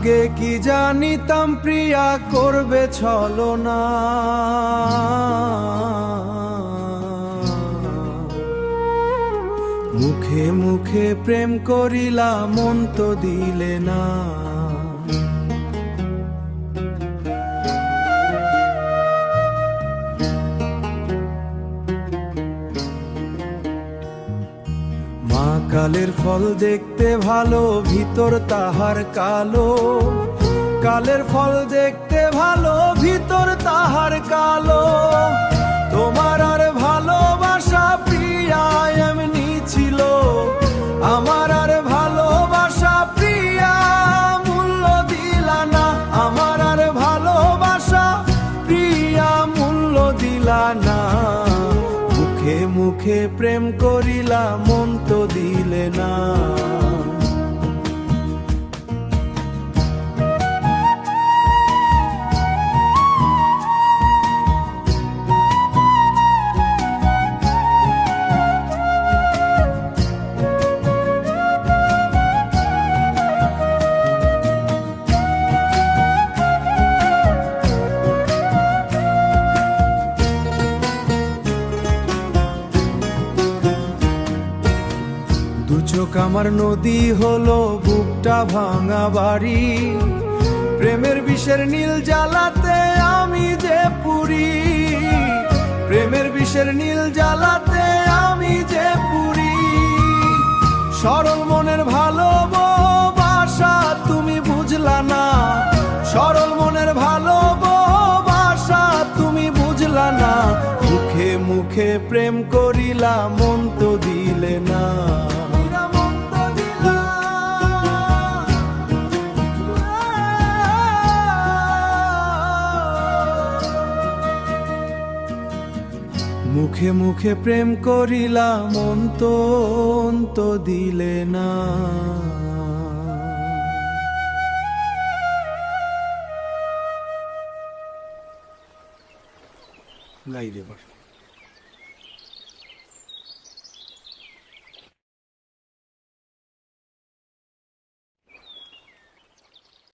আগে কি জানিতাম প্রিয়া করবে ছলনা, মুখে মুখে প্রেম করিলা মন তো দিলে না। মা কালের ফল দেখতে ভালো, ভিতর তাহার কালো। কালের ফল দেখতে ভালো, ভিতর তাহার কালো। তোমার আর ভালোবাসা প্রিয়া এমনি ছিল, আমার আর ভালোবাসা প্রিয়া মূল্য দিলা না। আমার আর ভালোবাসা প্রিয়া মূল্য দিলা না। মুখে মুখে প্রেম করিলা মন তো দিলে না। দু চোখ আমার নদী হলো, বুকটা ভাঙা বাড়ি। প্রেমের বিষের নীল জ্বালাতে আমি যে পুরি, প্রেমের বিষের নীল জ্বালাতে আমি যে পুরি। সরল মনের ভালোবাসা তুমি বুঝলা না, সরল মনের ভালোবাসা তুমি বুঝলা না। মুখে মুখে প্রেম করিলা মন তো দিলে না। মুখে মুখে প্রেম করিলা মন তো দিলে না। গাই দেবার।